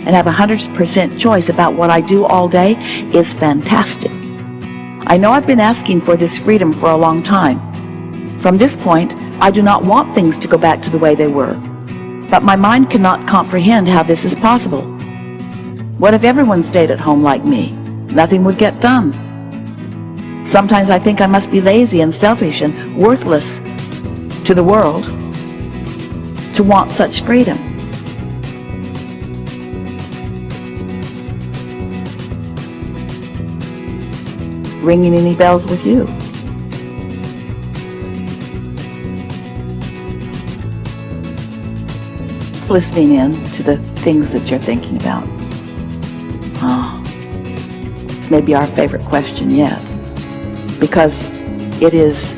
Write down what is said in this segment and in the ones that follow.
and have 100% choice about what I do all day is fantastic. I know I've been asking for this freedom for a long time. From this point, I do not want things to go back to the way they were. But my mind cannot comprehend how this is possible. What if everyone stayed at home like me? Nothing would get done. Sometimes I think I must be lazy and selfish and worthless to the world to want such freedom. Ringing any bells with you? It's listening in to the things that you're thinking about. Oh, it's maybe our favorite question yet, because it is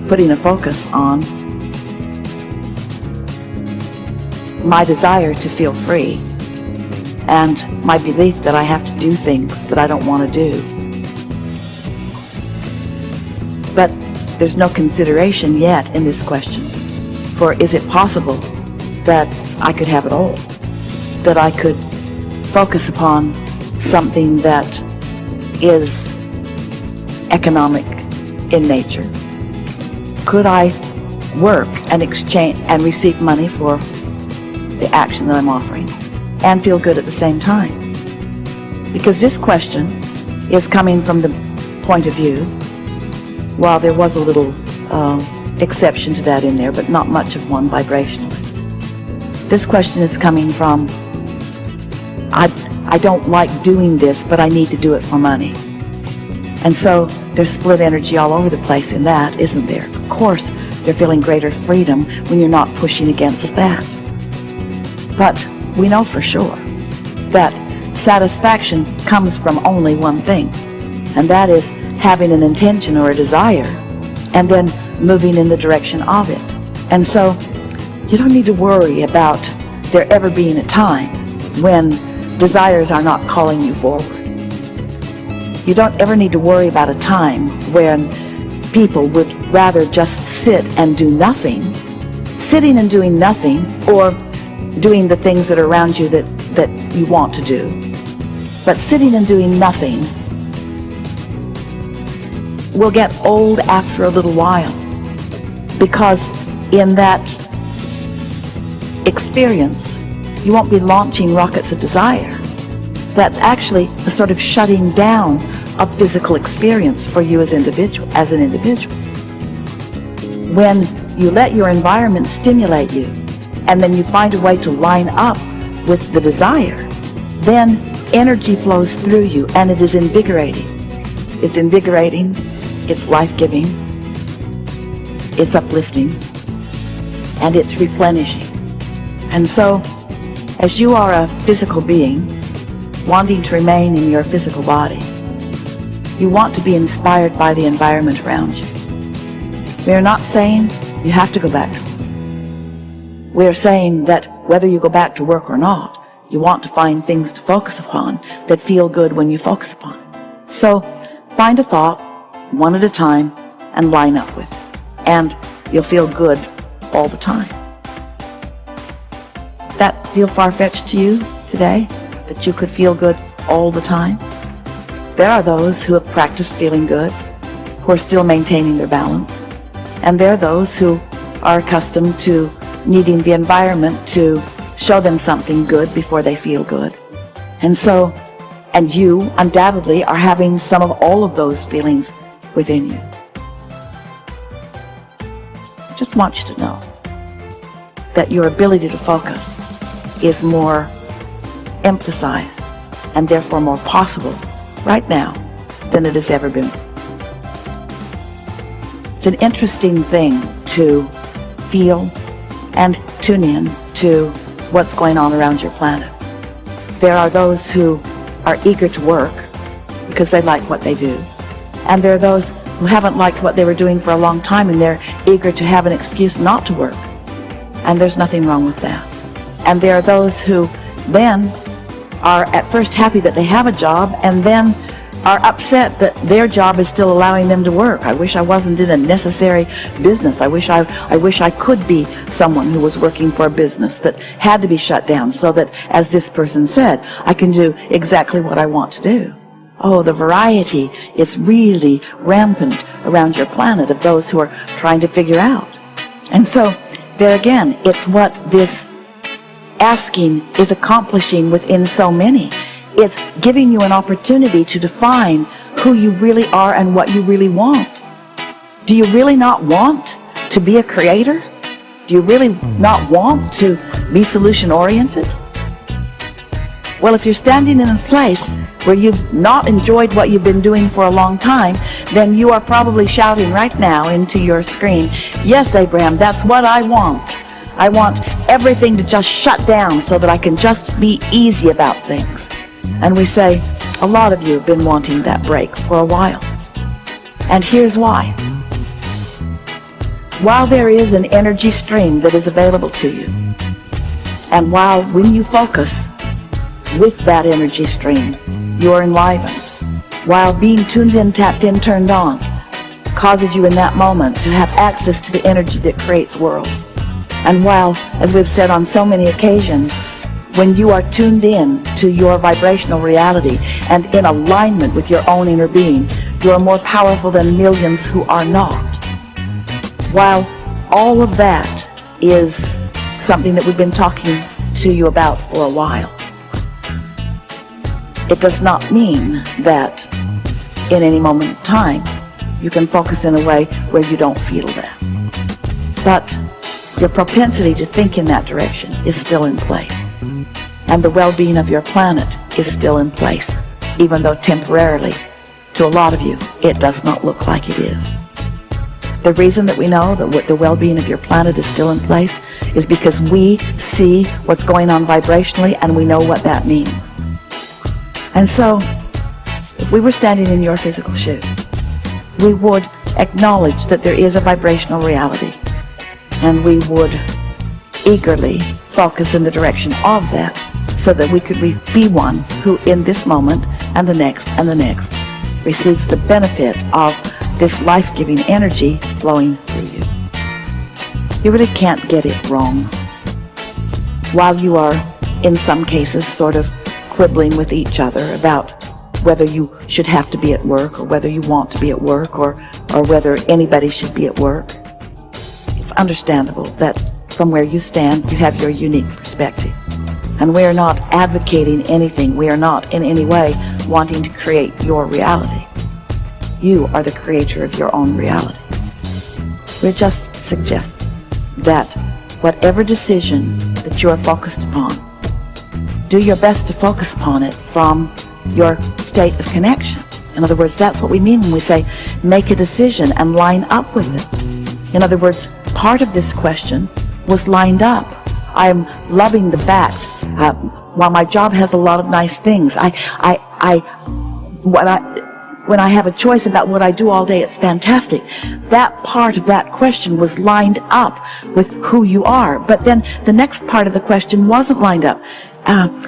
putting a focus on my desire to feel free and my belief that I have to do things that I don't want to do. But there's no consideration yet in this question for, is it possible that I could have it all? That I could focus upon something that is economic in nature? Could I work and exchange and receive money for the action that I'm offering and feel good at the same time? Because this question is coming from the point of view, while there was a little exception to that in there, but not much of one vibrationally. This question is coming from, I don't like doing this, but I need to do it for money. And so there's split energy all over the place in that, isn't there? Of course, they're feeling greater freedom when you're not pushing against that. But we know for sure that satisfaction comes from only one thing, and that is having an intention or a desire and then moving in the direction of it. And so you don't need to worry about there ever being a time when desires are not calling you forward. You don't ever need to worry about a time when people would rather just sit and do nothing. Sitting and doing nothing, or doing the things that are around you that you want to do. But sitting and doing nothing will get old after a little while, because in that experience you won't be launching rockets of desire. That's actually a sort of shutting down of physical experience for you as an individual. When you let your environment stimulate you, and then you find a way to line up with the desire, then energy flows through you, and it is invigorating. It's invigorating, it's life-giving, it's uplifting, and it's replenishing. And so, as you are a physical being, wanting to remain in your physical body, you want to be inspired by the environment around you. We are not saying you have to go back to work. We are saying that whether you go back to work or not, you want to find things to focus upon that feel good when you focus upon it. So find a thought, one at a time, and line up with it. And you'll feel good all the time. That feel far-fetched to you today? That you could feel good all the time? There are those who have practiced feeling good, who are still maintaining their balance. And there are those who are accustomed to needing the environment to show them something good before they feel good. And so, and you undoubtedly are having some of all of those feelings within you. I just want you to know that your ability to focus is more emphasized and therefore more possible right now than it has ever been. It's an interesting thing to feel and tune in to what's going on around your planet. There are those who are eager to work because they like what they do. And there are those who haven't liked what they were doing for a long time, and they're eager to have an excuse not to work. And there's nothing wrong with that. And there are those who then are at first happy that they have a job, and then are upset that their job is still allowing them to work. I wish I wasn't in a necessary business. I wish I could be someone who was working for a business that had to be shut down so that, as this person said, I can do exactly what I want to do. Oh, the variety is really rampant around your planet of those who are trying to figure out. And so, there again, it's what this asking is accomplishing within so many. It's giving you an opportunity to define who you really are and what you really want. Do you really not want to be a creator? Do you really not want to be solution-oriented? Well, if you're standing in a place where you've not enjoyed what you've been doing for a long time, then you are probably shouting right now into your screen, yes, Abraham, that's what I want. I want everything to just shut down so that I can just be easy about things. And we say, a lot of you have been wanting that break for a while. And here's why. While there is an energy stream that is available to you, and while when you focus with that energy stream, you are enlivened, while being tuned in, tapped in, turned on, causes you in that moment to have access to the energy that creates worlds. And while, as we've said on so many occasions, when you are tuned in to your vibrational reality and in alignment with your own inner being, you are more powerful than millions who are not. While all of that is something that we've been talking to you about for a while, it does not mean that in any moment of time you can focus in a way where you don't feel that. But your propensity to think in that direction is still in place. And the well-being of your planet is still in place, even though temporarily, to a lot of you, it does not look like it is. The reason that we know that the well-being of your planet is still in place is because we see what's going on vibrationally and we know what that means. And so, if we were standing in your physical shoes, we would acknowledge that there is a vibrational reality, and we would eagerly focus in the direction of that so that we could be one who in this moment and the next receives the benefit of this life-giving energy flowing through you. You really can't get it wrong. While you are, in some cases, sort of quibbling with each other about whether you should have to be at work or whether you want to be at work or whether anybody should be at work, it's understandable that from where you stand, you have your unique perspective. And we are not advocating anything. We are not in any way wanting to create your reality. You are the creator of your own reality. We're just suggesting that whatever decision that you are focused upon, do your best to focus upon it from your state of connection. In other words, that's what we mean when we say make a decision and line up with it. In other words, part of this question was lined up. I am loving the fact, while my job has a lot of nice things, when I have a choice about what I do all day, it's fantastic. That part of that question was lined up with who you are. But then the next part of the question wasn't lined up.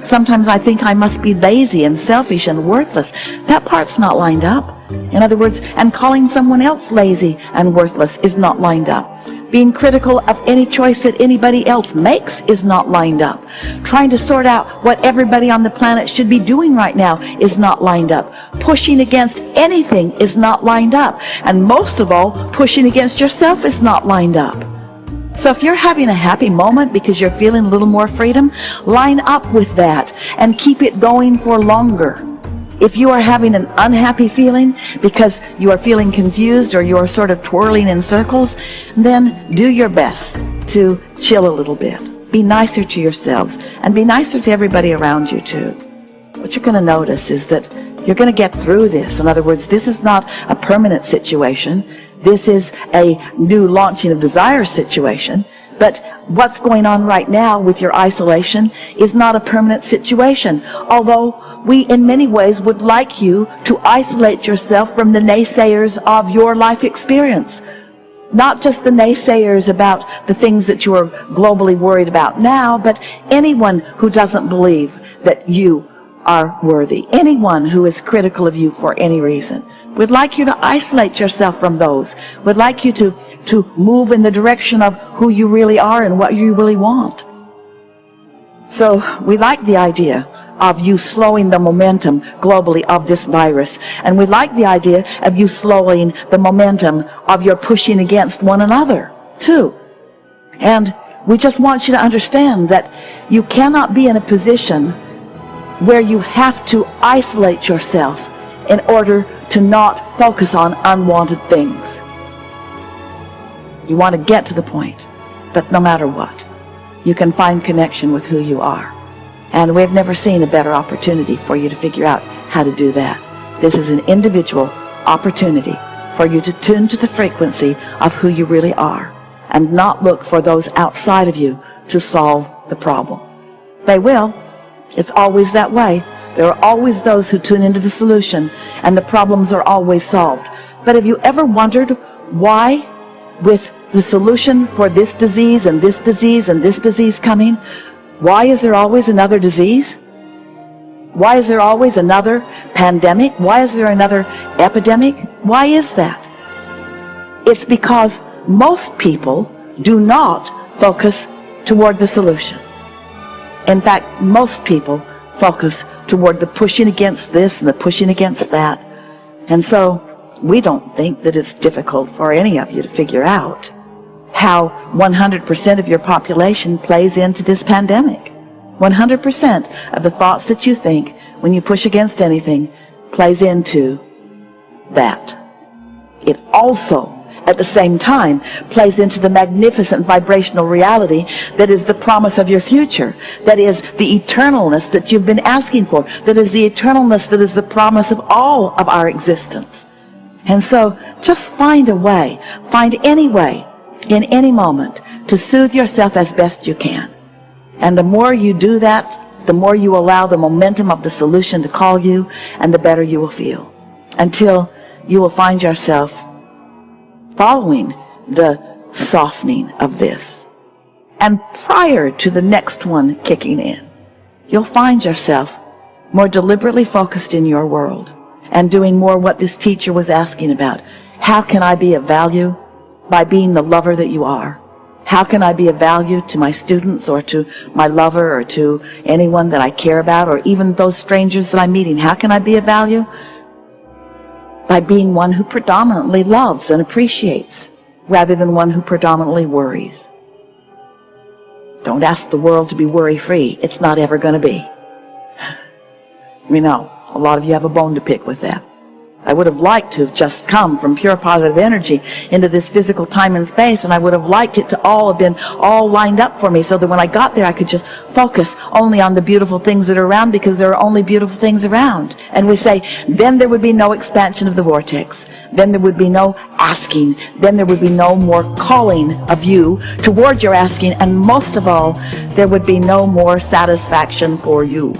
Sometimes I think I must be lazy and selfish and worthless. That part's not lined up. In other words, and calling someone else lazy and worthless is not lined up. Being critical of any choice that anybody else makes is not lined up. Trying to sort out what everybody on the planet should be doing right now is not lined up. Pushing against anything is not lined up. And most of all, pushing against yourself is not lined up. So if you're having a happy moment because you're feeling a little more freedom, line up with that and keep it going for longer. If you are having an unhappy feeling because you are feeling confused or you are sort of twirling in circles, then do your best to chill a little bit. Be nicer to yourselves and be nicer to everybody around you too. What you're going to notice is that you're going to get through this. In other words, this is not a permanent situation. This is a new launching of desire situation. But what's going on right now with your isolation is not a permanent situation. Although we in many ways would like you to isolate yourself from the naysayers of your life experience. Not just the naysayers about the things that you are globally worried about now, but anyone who doesn't believe that you are worthy. Anyone who is critical of you for any reason. We'd like you to isolate yourself from those. We'd like you to move in the direction of who you really are and what you really want. So we like the idea of you slowing the momentum globally of this virus. And we like the idea of you slowing the momentum of your pushing against one another too. And we just want you to understand that you cannot be in a position where you have to isolate yourself in order to not focus on unwanted things. You want to get to the point that no matter what, you can find connection with who you are. And we've never seen a better opportunity for you to figure out how to do that. This is an individual opportunity for you to tune to the frequency of who you really are and not look for those outside of you to solve the problem. They will. It's always that way. There are always those who tune into the solution, and the problems are always solved. But have you ever wondered why, with the solution for this disease and this disease and this disease coming, why is there always another disease? Why is there always another pandemic? Why is there another epidemic? Why is that? It's because most people do not focus toward the solution. In fact, most people focus toward the pushing against this and the pushing against that. And so we don't think that it's difficult for any of you to figure out how 100% of your population plays into this pandemic. 100% of the thoughts that you think when you push against anything plays into that. It also, at the same time, plays into the magnificent vibrational reality that is the promise of your future, that is the eternalness that you've been asking for, that is the eternalness that is the promise of all of our existence. And so just find a way, find any way, in any moment, to soothe yourself as best you can. And the more you do that, the more you allow the momentum of the solution to call you, and the better you will feel, until you will find yourself following the softening of this. And prior to the next one kicking in, you'll find yourself more deliberately focused in your world and doing more what this teacher was asking about. How can I be of value? By being the lover that you are. How can I be of value to my students or to my lover or to anyone that I care about, or even those strangers that I'm meeting? How can I be of value? By being one who predominantly loves and appreciates, rather than one who predominantly worries. Don't ask the world to be worry-free. It's not ever going to be. We know a lot of you have a bone to pick with that. I would have liked to have just come from pure positive energy into this physical time and space, and I would have liked it to all have been all lined up for me, so that when I got there I could just focus only on the beautiful things that are around, because there are only beautiful things around. And we say, then there would be no expansion of the vortex, then there would be no asking, then there would be no more calling of you toward your asking, and most of all, there would be no more satisfaction for you.